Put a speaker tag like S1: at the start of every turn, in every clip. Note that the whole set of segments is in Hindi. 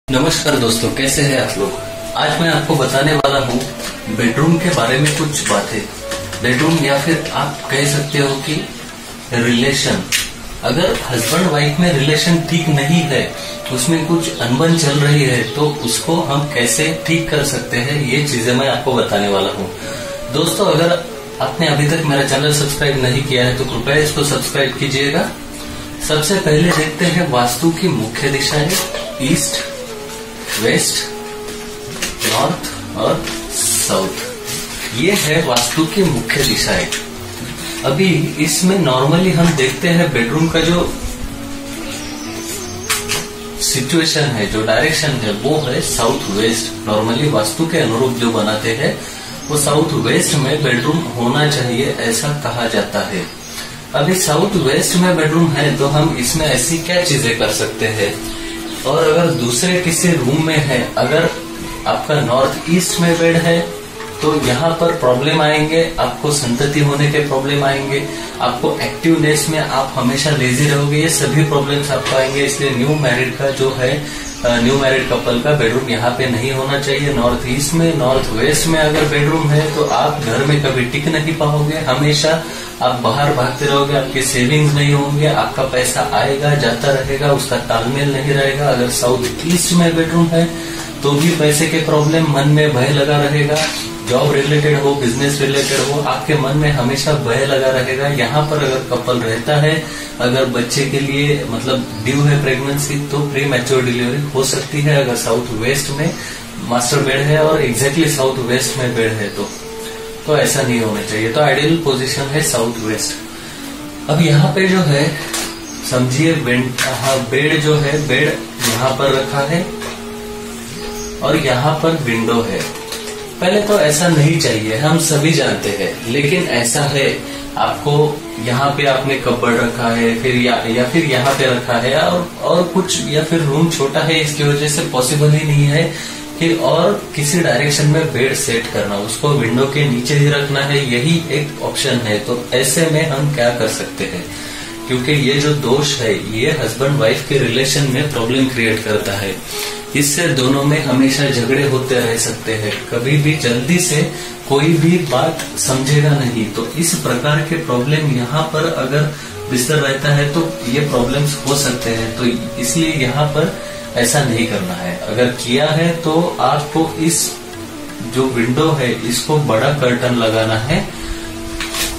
S1: नमस्कार दोस्तों, कैसे हैं आप लोग। आज मैं आपको बताने वाला हूँ बेडरूम के बारे में कुछ बातें। बेडरूम या फिर आप कह सकते हो कि रिलेशन, अगर हस्बैंड वाइफ में रिलेशन ठीक नहीं है, उसमें कुछ अनबन चल रही है, तो उसको हम कैसे ठीक कर सकते हैं, ये चीजें मैं आपको बताने वाला हूँ। दोस्तों, अगर आपने अभी तक मेरा चैनल सब्सक्राइब नहीं किया है तो कृपया इसको सब्सक्राइब कीजिएगा। सबसे पहले देखते हैं वास्तु की मुख्य दिशाएं, ईस्ट, वेस्ट, नॉर्थ और साउथ। ये है वास्तु की मुख्य दिशाएं। अभी इसमें नॉर्मली हम देखते हैं बेडरूम का जो सिचुएशन है, जो डायरेक्शन है, वो है साउथ वेस्ट। नॉर्मली वास्तु के अनुरूप जो बनाते हैं वो साउथ वेस्ट में बेडरूम होना चाहिए, ऐसा कहा जाता है। अभी साउथ वेस्ट में बेडरूम है तो हम इसमें ऐसी क्या चीजें कर सकते हैं। और अगर दूसरे किसी रूम में है, अगर आपका नॉर्थ ईस्ट में बेड है तो यहाँ पर प्रॉब्लम आएंगे, आपको संतति होने के प्रॉब्लम आएंगे, आपको एक्टिवनेस में आप हमेशा लेजी रहोगे, ये सभी प्रॉब्लम्स आपको आएंगे। इसलिए न्यू मैरिड का जो है, न्यू मैरिड कपल का बेडरूम यहाँ पे नहीं होना चाहिए। नॉर्थ ईस्ट में, नॉर्थ वेस्ट में अगर बेडरूम है तो आप घर में कभी टिक नहीं पाओगे, हमेशा आप बाहर भागते रहोगे, आपके सेविंग्स नहीं होंगे, आपका पैसा आएगा जाता रहेगा, उसका तालमेल नहीं रहेगा। अगर साउथ ईस्ट में बेडरूम है तो भी पैसे के प्रॉब्लम, मन में भय लगा रहेगा। जॉब रिलेटेड हो, बिजनेस रिलेटेड हो, आपके मन में हमेशा भय लगा रहेगा। यहाँ पर अगर कपल रहता है, अगर बच्चे के लिए मतलब ड्यू है प्रेगनेंसी, तो प्री मैच्योर डिलीवरी हो सकती है। अगर साउथ वेस्ट में मास्टर बेड है और एग्जैक्टली साउथ वेस्ट में बेड है तो ऐसा नहीं होना चाहिए। तो आइडियल पोजीशन है साउथ वेस्ट। अब यहाँ पे जो है समझिए, बेड जो है, बेड यहाँ पर रखा है और यहाँ पर विंडो है। पहले तो ऐसा नहीं चाहिए, हम सभी जानते हैं, लेकिन ऐसा है। आपको यहाँ पे आपने कपबोर्ड रखा है, फिर या फिर यहाँ पे रखा है और कुछ, या फिर रूम छोटा है, इसकी वजह से पॉसिबल ही नहीं है कि और किसी डायरेक्शन में बेड सेट करना, उसको विंडो के नीचे ही रखना है, यही एक ऑप्शन है। तो ऐसे में हम क्या कर सकते हैं, क्योंकि ये जो दोष है ये हस्बैंड वाइफ के रिलेशन में प्रॉब्लम क्रिएट करता है। इससे दोनों में हमेशा झगड़े होते रह सकते हैं, कभी भी जल्दी से कोई भी बात समझेगा नहीं। तो इस प्रकार के प्रॉब्लम यहाँ पर अगर बिस्तर रहता है तो ये प्रॉब्लम्स हो सकते हैं। तो इसलिए यहाँ पर ऐसा नहीं करना है। अगर किया है तो आपको इस जो विंडो है इसको बड़ा कर्टन लगाना है।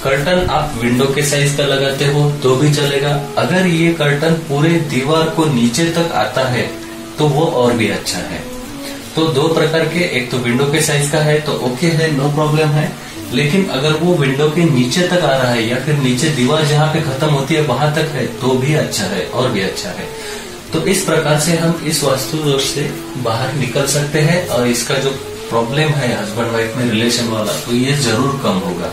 S1: कर्टन आप विंडो के साइज का लगाते हो तो भी चलेगा। अगर ये कर्टन पूरे दीवार को नीचे तक आता है तो वो और भी अच्छा है। तो दो प्रकार के, एक तो विंडो के साइज का है तो ओके है, नो प्रॉब्लम है। लेकिन अगर वो विंडो के नीचे तक आ रहा है या फिर नीचे दीवार जहाँ पे खत्म होती है वहां तक है तो भी अच्छा है, और भी अच्छा है। तो इस प्रकार से हम इस वास्तु दोष से बाहर निकल सकते हैं और इसका जो प्रॉब्लम है हस्बैंड वाइफ में रिलेशन वाला, तो ये जरूर कम होगा।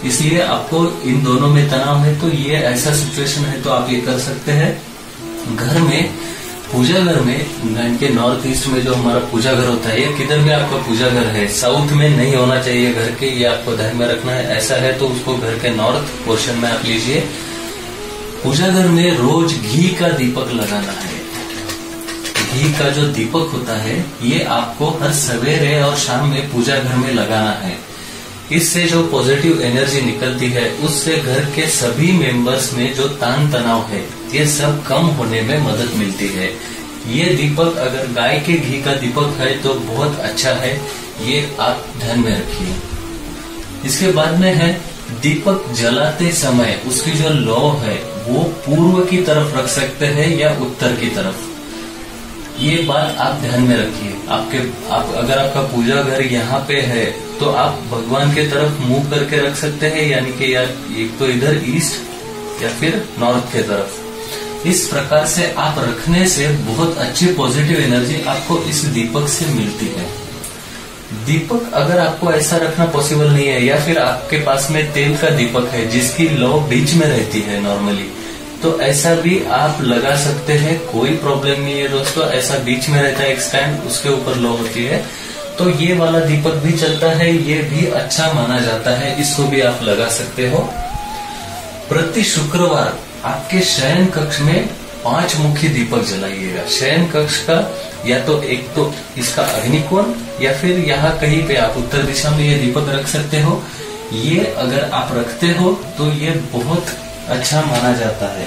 S1: इसलिए आपको इन दोनों में तनाव है तो ये ऐसा सिचुएशन है तो आप ये कर सकते हैं। घर में, पूजा घर में, इनके नॉर्थ ईस्ट में जो हमारा पूजा घर होता है, ये किधर में आपका पूजा घर है, साउथ में नहीं होना चाहिए घर के, ये आपको ध्यान में रखना है। ऐसा है तो उसको घर के नॉर्थ पोर्शन में आप लीजिए। पूजा घर में रोज घी का दीपक लगाना है। घी का जो दीपक होता है ये आपको हर सवेरे और शाम में पूजा घर में लगाना है। इससे जो पॉजिटिव एनर्जी निकलती है उससे घर के सभी मेंबर्स में जो तान तनाव है ये सब कम होने में मदद मिलती है। ये दीपक अगर गाय के घी का दीपक है तो बहुत अच्छा है, ये आप ध्यान में रखिए। इसके बाद में है दीपक जलाते समय उसकी जो लौ है वो पूर्व की तरफ रख सकते हैं या उत्तर की तरफ, ये बात आप ध्यान में रखिए। अगर आपका पूजा घर यहाँ पे है तो आप भगवान के तरफ मुंह करके रख सकते हैं, यानी कि यार एक तो इधर ईस्ट या फिर नॉर्थ के तरफ। इस प्रकार से आप रखने से बहुत अच्छी पॉजिटिव एनर्जी आपको इस दीपक से मिलती है। दीपक अगर आपको ऐसा रखना पॉसिबल नहीं है या फिर आपके पास में तेल का दीपक है जिसकी लौ बीच में रहती है नॉर्मली, तो ऐसा भी आप लगा सकते हैं, कोई प्रॉब्लम नहीं है दोस्तों। ऐसा बीच में रहता है एक स्टैंड, उसके ऊपर लौ होती है, तो ये वाला दीपक भी चलता है, ये भी अच्छा माना जाता है, इसको भी आप लगा सकते हो। प्रति शुक्रवार आपके शयन कक्ष में 5 मुखी दीपक जलाइएगा। शयन कक्ष का या तो एक तो इसका अग्निकोण या फिर यहाँ कहीं पे आप उत्तर दिशा में ये दीपक रख सकते हो। ये अगर आप रखते हो तो ये बहुत अच्छा माना जाता है।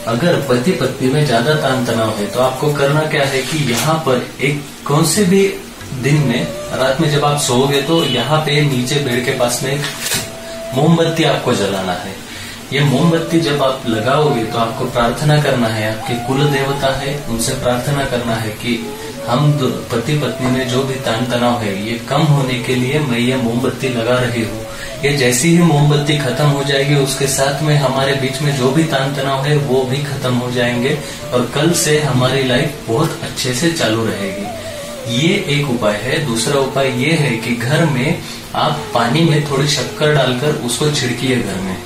S1: अगर पति पत्नी में ज्यादा तान तनाव है तो आपको करना क्या है कि यहाँ पर एक कौन से भी दिन में रात में जब आप सोओगे तो यहाँ पे नीचे बेड के पास में एक मोमबत्ती आपको जलाना है। ये मोमबत्ती जब आप लगाओगे तो आपको प्रार्थना करना है, आपके कुल देवता है उनसे प्रार्थना करना है कि हम पति पत्नी में जो भी तान तनाव है ये कम होने के लिए मैं ये मोमबत्ती लगा रही हूँ। ये जैसी ही मोमबत्ती खत्म हो जाएगी उसके साथ में हमारे बीच में जो भी तान तनाव है वो भी खत्म हो जाएंगे और कल से हमारी लाइफ बहुत अच्छे से चालू रहेगी। ये एक उपाय है। दूसरा उपाय ये है कि घर में आप पानी में थोड़ी शक्कर डालकर उसको छिड़किए घर में,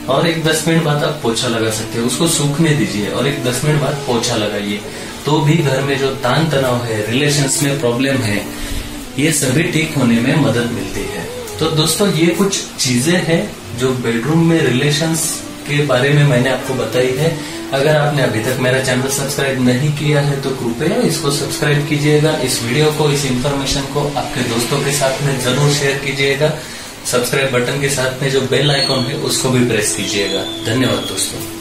S1: और एक 10 मिनट बाद आप पोछा लगा सकते हो। उसको सूखने दीजिए और एक 10 मिनट बाद पोछा लगाइए, तो भी घर में जो तान तनाव है, रिलेशंस में प्रॉब्लम है, ये सभी ठीक होने में मदद मिलती है। तो दोस्तों ये कुछ चीजें हैं जो बेडरूम में रिलेशंस के बारे में मैंने आपको बताई है। अगर आपने अभी तक मेरा चैनल सब्सक्राइब नहीं किया है तो कृपया इसको सब्सक्राइब कीजिएगा। इस वीडियो को, इस इंफॉर्मेशन को आपके दोस्तों के साथ में जरूर शेयर कीजिएगा। सब्सक्राइब बटन के साथ में जो बेल आइकॉन है उसको भी प्रेस कीजिएगा। धन्यवाद दोस्तों।